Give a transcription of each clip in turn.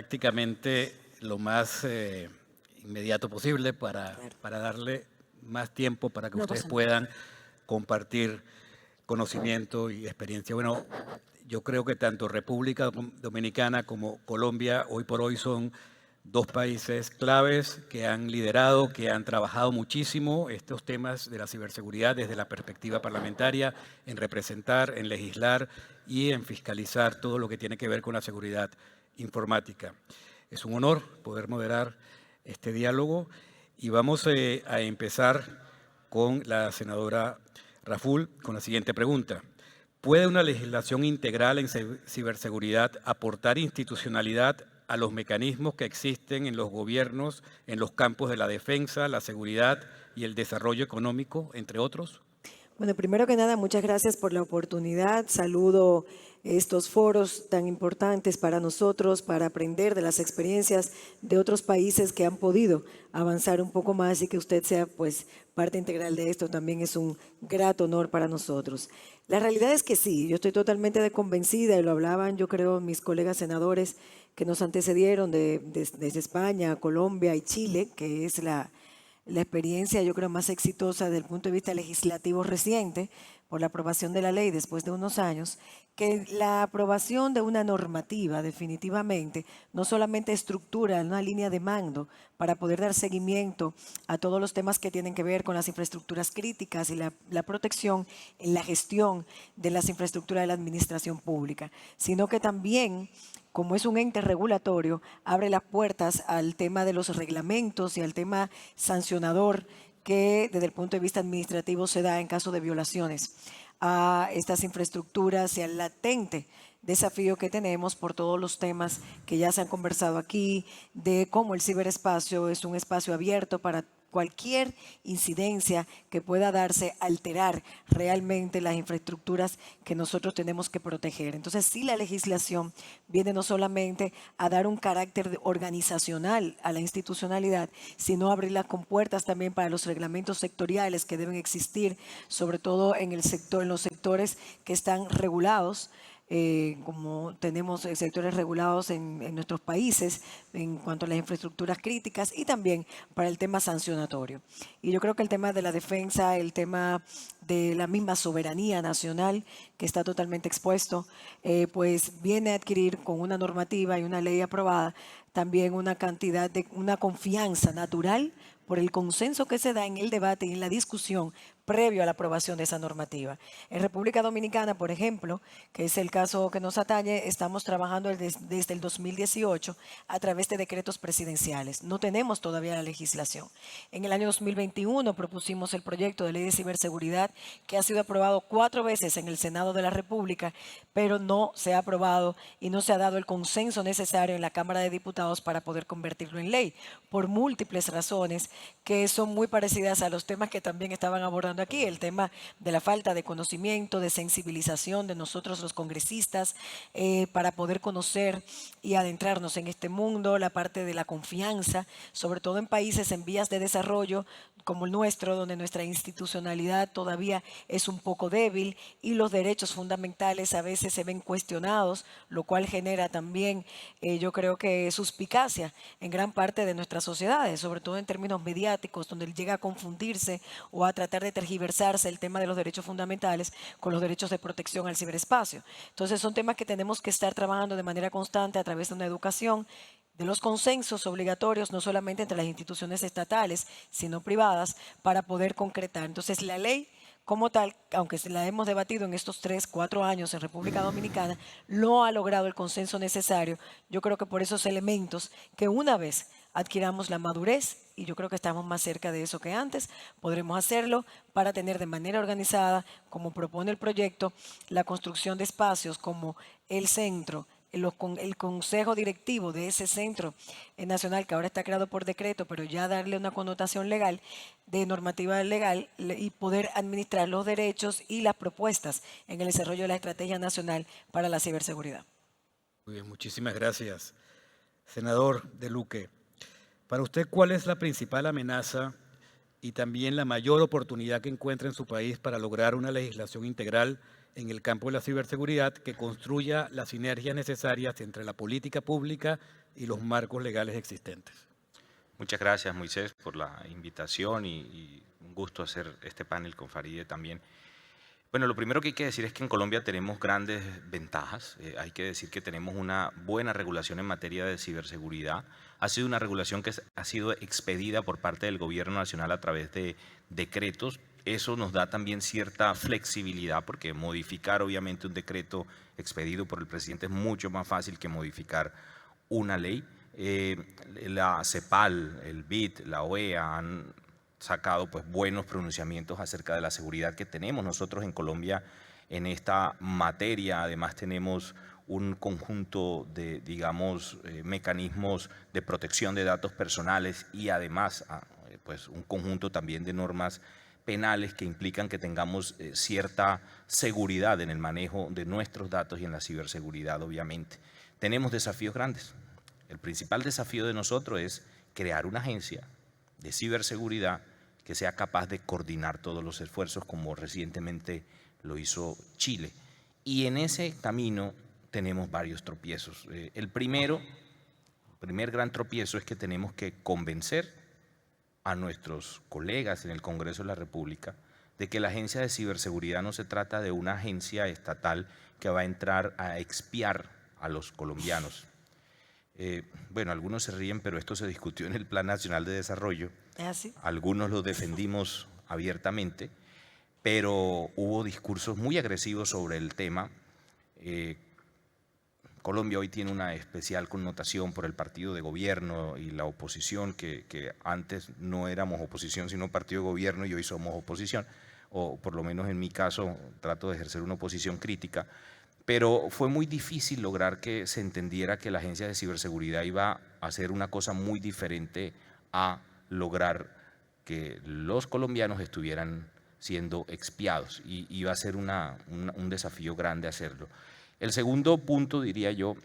prácticamente lo más inmediato posible para darle más tiempo para que No ustedes pasa nada. puedan compartir conocimiento y experiencia. Bueno, yo creo que tanto República Dominicana como Colombia hoy por hoy son dos países claves que han liderado, que han trabajado muchísimo estos temas de la ciberseguridad desde la perspectiva parlamentaria, en representar, en legislar y en fiscalizar todo lo que tiene que ver con la seguridad informática. Es un honor poder moderar este diálogo y vamos a empezar con la senadora Raful con la siguiente pregunta. ¿Puede una legislación integral en ciberseguridad aportar institucionalidad a los mecanismos que existen en los gobiernos, en los campos de la defensa, la seguridad y el desarrollo económico, entre otros? Bueno, primero que nada, muchas gracias por la oportunidad. Saludo estos foros tan importantes para nosotros, para aprender de las experiencias de otros países que han podido avanzar un poco más y que usted sea pues parte integral de esto también es un grato honor para nosotros. La realidad es que sí, yo estoy totalmente convencida y lo hablaban yo creo mis colegas senadores que nos antecedieron desde España, Colombia y Chile, que es la experiencia, yo creo, más exitosa desde el punto de vista legislativo reciente, por la aprobación de la ley después de unos años, que la aprobación de una normativa definitivamente no solamente estructura una línea de mando para poder dar seguimiento a todos los temas que tienen que ver con las infraestructuras críticas y la protección en la gestión de las infraestructuras de la administración pública, sino que también como es un ente regulatorio, abre las puertas al tema de los reglamentos y al tema sancionador que desde el punto de vista administrativo se da en caso de violaciones a estas infraestructuras y al latente desafío que tenemos por todos los temas que ya se han conversado aquí, de cómo el ciberespacio es un espacio abierto para cualquier incidencia que pueda darse, alterar realmente las infraestructuras que nosotros tenemos que proteger. Entonces, sí, la legislación viene no solamente a dar un carácter organizacional a la institucionalidad, sino a abrir las compuertas también para los reglamentos sectoriales que deben existir, sobre todo en el sector, en los sectores que están regulados. Como tenemos sectores regulados en nuestros países en cuanto a las infraestructuras críticas y también para el tema sancionatorio. Y yo creo que el tema de la defensa, el tema de la misma soberanía nacional que está totalmente expuesto, pues viene a adquirir con una normativa y una ley aprobada también una cantidad de una confianza natural por el consenso que se da en el debate y en la discusión previo a la aprobación de esa normativa. En República Dominicana, por ejemplo, que es el caso que nos atañe, estamos trabajando desde el 2018 a través de decretos presidenciales. No tenemos todavía la legislación. En el año 2021 propusimos el proyecto de ley de ciberseguridad que ha sido aprobado 4 veces en el Senado de la República, pero no se ha aprobado y no se ha dado el consenso necesario en la Cámara de Diputados para poder convertirlo en ley, por múltiples razones que son muy parecidas a los temas que también estaban abordando aquí, el tema de la falta de conocimiento, de sensibilización de nosotros los congresistas para poder conocer y adentrarnos en este mundo, la parte de la confianza, sobre todo en países en vías de desarrollo como el nuestro, donde nuestra institucionalidad todavía es un poco débil y los derechos fundamentales a veces se ven cuestionados, lo cual genera también, yo creo que suspicacia en gran parte de nuestras sociedades, sobre todo en términos mediáticos, donde llega a confundirse o a tratar de tergiversarse el tema de los derechos fundamentales con los derechos de protección al ciberespacio. Entonces son temas que tenemos que estar trabajando de manera constante a través de una educación, de los consensos obligatorios, no solamente entre las instituciones estatales, sino privadas, para poder concretar. Entonces, la ley como tal, aunque se la hemos debatido en estos 3, 4 años en República Dominicana, no ha logrado el consenso necesario. Yo creo que por esos elementos que una vez adquiramos la madurez, y yo creo que estamos más cerca de eso que antes, podremos hacerlo para tener de manera organizada, como propone el proyecto, la construcción de espacios como el centro, el consejo directivo de ese centro nacional que ahora está creado por decreto, pero ya darle una connotación legal, de normativa legal y poder administrar los derechos y las propuestas en el desarrollo de la Estrategia Nacional para la Ciberseguridad. Muy bien, muchísimas gracias. Senador De Luque, para usted, ¿cuál es la principal amenaza y también la mayor oportunidad que encuentra en su país para lograr una legislación integral en el campo de la ciberseguridad que construya las sinergias necesarias entre la política pública y los marcos legales existentes. Muchas gracias, Moisés, por la invitación y un gusto hacer este panel con Farideh también. Bueno, lo primero que hay que decir es que en Colombia tenemos grandes ventajas. Hay que decir que tenemos una buena regulación en materia de ciberseguridad. Ha sido una regulación que ha sido expedida por parte del Gobierno Nacional a través de decretos. Eso nos da también cierta flexibilidad, porque modificar obviamente un decreto expedido por el presidente es mucho más fácil que modificar una ley. La CEPAL, el BID, la OEA han sacado pues buenos pronunciamientos acerca de la seguridad que tenemos nosotros en Colombia en esta materia. Además tenemos un conjunto de, digamos, mecanismos de protección de datos personales y además pues un conjunto también de normas penales que implican que tengamos cierta seguridad en el manejo de nuestros datos y en la ciberseguridad, obviamente. Tenemos desafíos grandes. El principal desafío de nosotros es crear una agencia de ciberseguridad que sea capaz de coordinar todos los esfuerzos, como recientemente lo hizo Chile. Y en ese camino tenemos varios tropiezos. El primer gran tropiezo es que tenemos que convencer a nuestros colegas en el Congreso de la República de que la Agencia de Ciberseguridad no se trata de una agencia estatal que va a entrar a expiar a los colombianos. Bueno, algunos se ríen, pero esto se discutió en el Plan Nacional de Desarrollo. ¿Sí? Algunos lo defendimos abiertamente, pero hubo discursos muy agresivos sobre el tema. Colombia hoy tiene una especial connotación por el partido de gobierno y la oposición, que antes no éramos oposición sino partido de gobierno y hoy somos oposición, o por lo menos en mi caso trato de ejercer una oposición crítica. Pero fue muy difícil lograr que se entendiera que la Agencia de Ciberseguridad iba a hacer una cosa muy diferente a lograr que los colombianos estuvieran siendo expiados, y iba a ser un desafío grande hacerlo. El segundo punto, diría yo,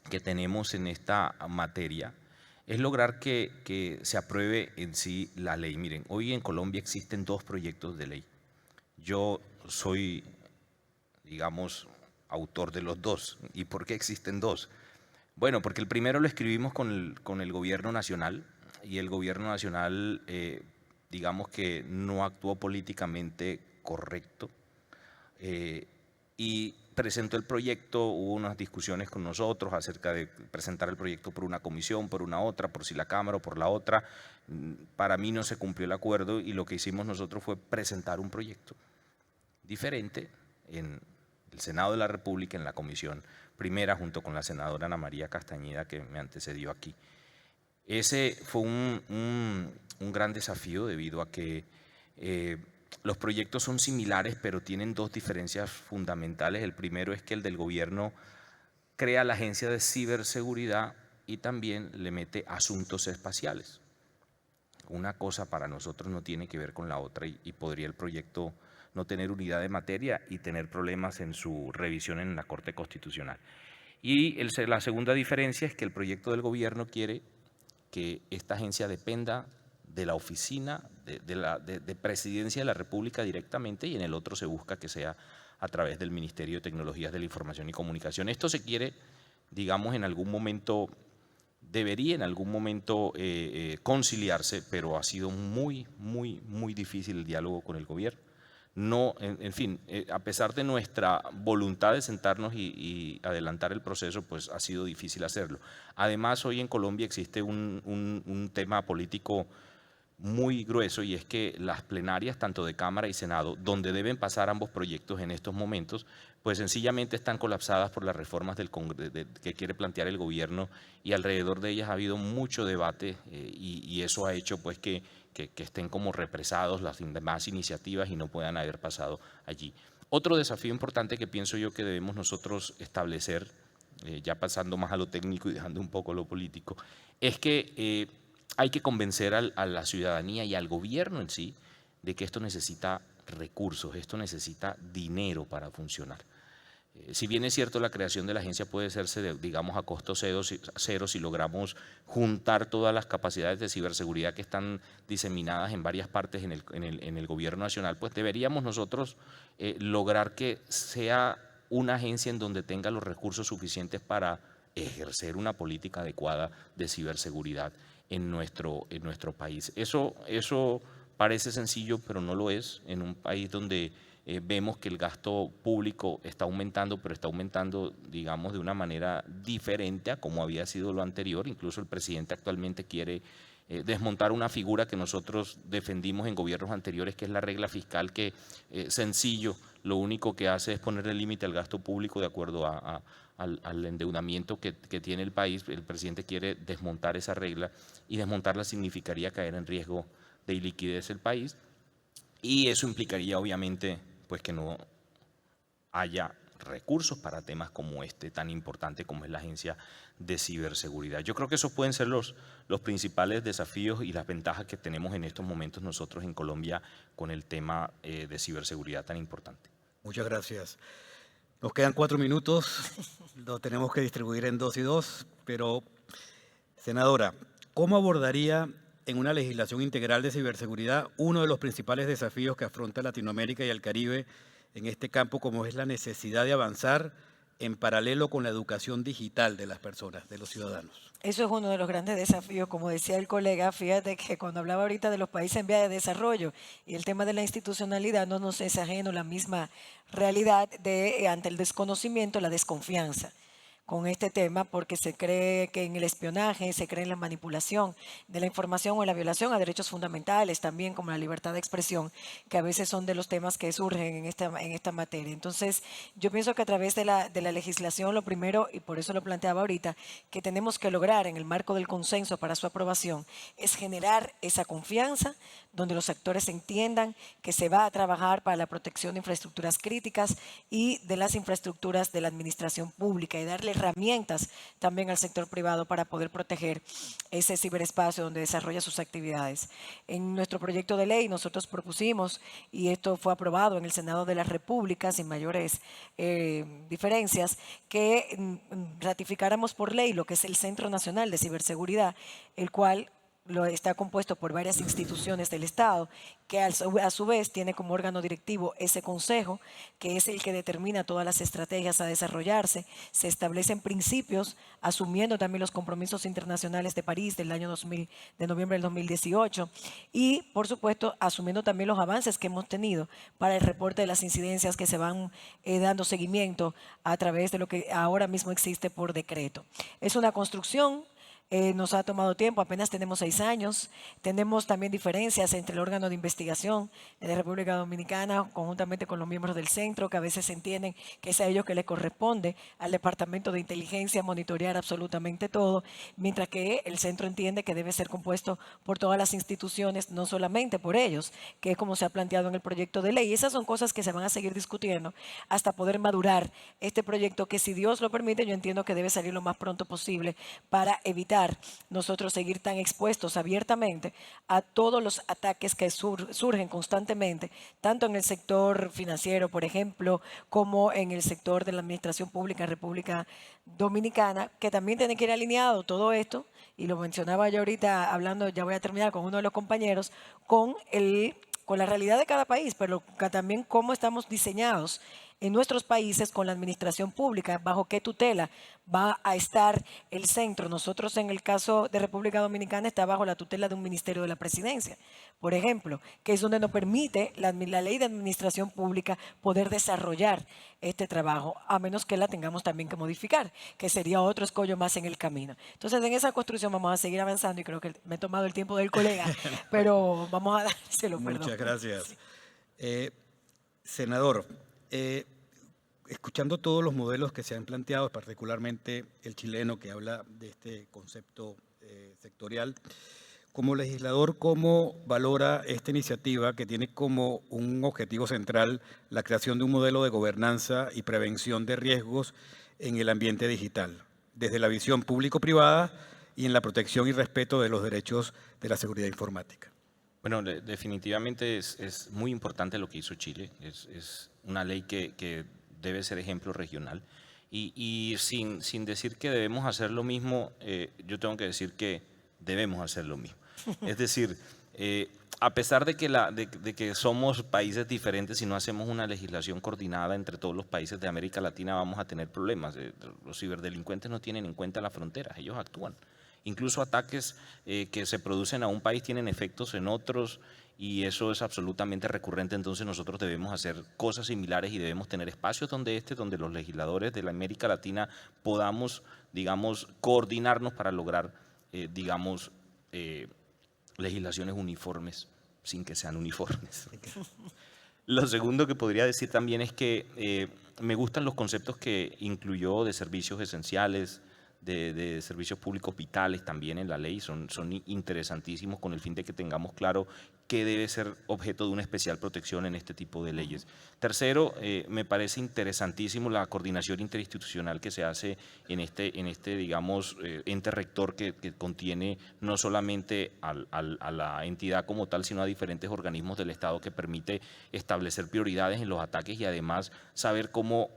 que tenemos en esta materia es lograr que se apruebe en sí la ley. Miren, hoy en Colombia existen dos proyectos de ley. Yo soy, digamos, autor de los dos. ¿Y por qué existen dos? Bueno, porque el primero lo escribimos con el Gobierno Nacional, y el Gobierno Nacional, digamos que no actuó políticamente correcto, y presentó el proyecto. Hubo unas discusiones con nosotros acerca de presentar el proyecto por una comisión, por una otra, por si la Cámara o por la otra. Para mí no se cumplió el acuerdo y lo que hicimos nosotros fue presentar un proyecto diferente en el Senado de la República, en la comisión primera, junto con la senadora Ana María Castañeda, que me antecedió aquí. Ese fue un gran desafío debido a que los proyectos son similares, pero tienen dos diferencias fundamentales. El primero es que el del gobierno crea la Agencia de Ciberseguridad y también le mete asuntos espaciales. Una cosa para nosotros no tiene que ver con la otra, y podría el proyecto no tener unidad de materia y tener problemas en su revisión en la Corte Constitucional. Y la segunda diferencia es que el proyecto del gobierno quiere que esta agencia dependa de la oficina de Presidencia de la República directamente, y en el otro se busca que sea a través del Ministerio de Tecnologías de la Información y Comunicación. Esto se quiere, digamos, en algún momento, debería en algún momento conciliarse, pero ha sido muy difícil el diálogo con el gobierno. No, en fin, a pesar de nuestra voluntad de sentarnos y adelantar el proceso, pues ha sido difícil hacerlo. Además, hoy en Colombia existe un tema político muy grueso, y es que las plenarias, tanto de Cámara y Senado, donde deben pasar ambos proyectos en estos momentos, pues sencillamente están colapsadas por las reformas que quiere plantear el gobierno, y alrededor de ellas ha habido mucho debate, y eso ha hecho pues que estén como represados las demás iniciativas y no puedan haber pasado allí. Otro desafío importante que pienso yo que debemos nosotros establecer, ya pasando más a lo técnico y dejando un poco lo político, es que hay que convencer a la ciudadanía y al gobierno en sí de que esto necesita recursos, esto necesita dinero para funcionar. Si bien es cierto, la creación de la agencia puede hacerse, digamos, a costo cero si logramos juntar todas las capacidades de ciberseguridad que están diseminadas en varias partes en el gobierno nacional, pues deberíamos nosotros lograr que sea una agencia en donde tenga los recursos suficientes para ejercer una política adecuada de ciberseguridad en nuestro país. Eso parece sencillo, pero no lo es en un país donde vemos que el gasto público está aumentando, pero está aumentando, digamos, de una manera diferente a como había sido lo anterior. Incluso el presidente actualmente quiere desmontar una figura que nosotros defendimos en gobiernos anteriores, que es la regla fiscal, que sencillo, lo único que hace es ponerle límite al gasto público de acuerdo al endeudamiento que tiene el país. El presidente quiere desmontar esa regla, y desmontarla significaría caer en riesgo de iliquidez el país, y eso implicaría obviamente pues que no haya recursos para temas como este tan importante como es la Agencia de Ciberseguridad. Yo creo que esos pueden ser los principales desafíos y las ventajas que tenemos en estos momentos nosotros en Colombia con el tema de ciberseguridad tan importante. Muchas gracias. Nos quedan 4 minutos, lo tenemos que distribuir en 2 y 2, pero, senadora, ¿cómo abordaría en una legislación integral de ciberseguridad uno de los principales desafíos que afronta Latinoamérica y el Caribe en este campo, como es la necesidad de avanzar en paralelo con la educación digital de las personas, de los ciudadanos? Eso es uno de los grandes desafíos, como decía el colega. Fíjate que cuando hablaba ahorita de los países en vía de desarrollo y el tema de la institucionalidad, no nos es ajeno la misma realidad de, ante el desconocimiento, la desconfianza con este tema, porque se cree que en el espionaje, se cree en la manipulación de la información o en la violación a derechos fundamentales, también como la libertad de expresión, que a veces son de los temas que surgen en esta materia. Entonces, yo pienso que a través de la legislación, lo primero, y por eso lo planteaba ahorita, que tenemos que lograr en el marco del consenso para su aprobación, es generar esa confianza, donde los actores entiendan que se va a trabajar para la protección de infraestructuras críticas y de las infraestructuras de la administración pública, y darle herramientas también al sector privado para poder proteger ese ciberespacio donde desarrolla sus actividades. En nuestro proyecto de ley nosotros propusimos, y esto fue aprobado en el Senado de la República sin mayores diferencias, que ratificáramos por ley lo que es el Centro Nacional de Ciberseguridad, el cual está compuesto por varias instituciones del Estado, que a su vez tiene como órgano directivo ese consejo, que es el que determina todas las estrategias a desarrollarse. Se establecen principios, asumiendo también los compromisos internacionales de París del año 2000, de noviembre del 2018, y por supuesto asumiendo también los avances que hemos tenido para el reporte de las incidencias que se van dando seguimiento a través de lo que ahora mismo existe por decreto. Es una construcción. Nos ha tomado tiempo, apenas tenemos 6 años. Tenemos también diferencias entre el órgano de investigación de la República Dominicana, conjuntamente con los miembros del centro, que a veces entienden que es a ellos que le corresponde al Departamento de Inteligencia monitorear absolutamente todo, mientras que el centro entiende que debe ser compuesto por todas las instituciones, no solamente por ellos, que es como se ha planteado en el proyecto de ley. Y esas son cosas que se van a seguir discutiendo hasta poder madurar este proyecto, que, si Dios lo permite, yo entiendo que debe salir lo más pronto posible para evitar nosotros seguir tan expuestos abiertamente a todos los ataques que surgen constantemente, tanto en el sector financiero, por ejemplo, como en el sector de la administración pública en República Dominicana, que también tiene que ir alineado todo esto, y lo mencionaba yo ahorita hablando, ya voy a terminar con uno de los compañeros, con la realidad de cada país, pero también cómo estamos diseñados en nuestros países con la administración pública, bajo qué tutela va a estar el centro. Nosotros, en el caso de República Dominicana, está bajo la tutela de un ministerio de la Presidencia, por ejemplo, que es donde nos permite la ley de administración pública poder desarrollar este trabajo, a menos que la tengamos también que modificar, que sería otro escollo más en el camino. Entonces, en esa construcción vamos a seguir avanzando, y creo que me he tomado el tiempo del colega, pero vamos a dárselo, perdón. Muchas gracias. Senador, escuchando todos los modelos que se han planteado, particularmente el chileno, que habla de este concepto sectorial, como legislador, ¿cómo valora esta iniciativa que tiene como un objetivo central la creación de un modelo de gobernanza y prevención de riesgos en el ambiente digital, desde la visión público-privada y en la protección y respeto de los derechos de la seguridad informática? Bueno, definitivamente es muy importante lo que hizo Chile. Es una ley que debe ser ejemplo regional. Y sin decir que debemos hacer lo mismo, yo tengo que decir que debemos hacer lo mismo. Es decir, a pesar de que somos países diferentes, si no hacemos una legislación coordinada entre todos los países de América Latina, vamos a tener problemas. Los ciberdelincuentes no tienen en cuenta las fronteras, ellos actúan. Incluso ataques que se producen a un país tienen efectos en otros y eso es absolutamente recurrente, entonces nosotros debemos hacer cosas similares y debemos tener espacios donde los legisladores de la América Latina podamos, digamos, coordinarnos para lograr, digamos, legislaciones uniformes sin que sean uniformes. Lo segundo que podría decir también es que me gustan los conceptos que incluyó de servicios esenciales, de servicios públicos vitales también en la ley, son interesantísimos con el fin de que tengamos claro qué debe ser objeto de una especial protección en este tipo de leyes. Tercero, me parece interesantísimo la coordinación interinstitucional que se hace en este digamos, ente rector que contiene no solamente a la entidad como tal, sino a diferentes organismos del Estado que permite establecer prioridades en los ataques y además saber cómo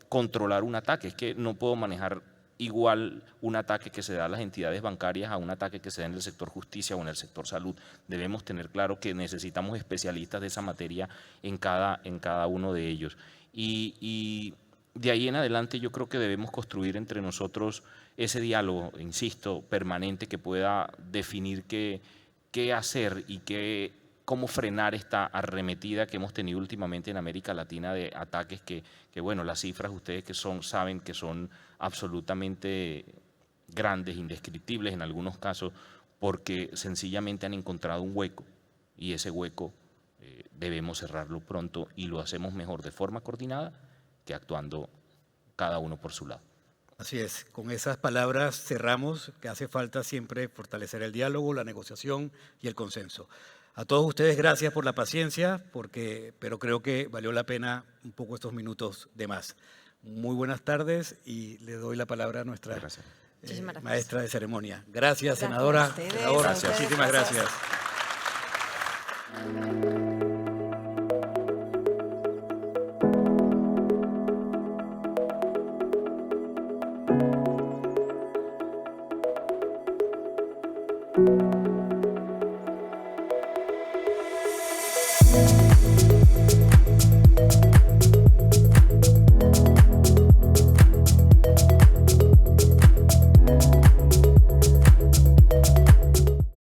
controlar un ataque. Es que no puedo manejar igual un ataque que se da a las entidades bancarias a un ataque que se da en el sector justicia o en el sector salud. Debemos tener claro que necesitamos especialistas de esa materia en cada uno de ellos. Y de ahí en adelante yo creo que debemos construir entre nosotros ese diálogo, insisto, permanente que pueda definir qué hacer y cómo frenar esta arremetida que hemos tenido últimamente en América Latina de ataques que bueno, las cifras ustedes saben que son absolutamente grandes, indescriptibles en algunos casos, porque sencillamente han encontrado un hueco y ese hueco debemos cerrarlo pronto y lo hacemos mejor de forma coordinada que actuando cada uno por su lado. Así es, con esas palabras cerramos, que hace falta siempre fortalecer el diálogo, la negociación y el consenso. A todos ustedes gracias por la paciencia, pero creo que valió la pena un poco estos minutos de más. Muy buenas tardes y le doy la palabra a nuestra maestra de ceremonia. Gracias, senadora. Senadora, muchísimas gracias.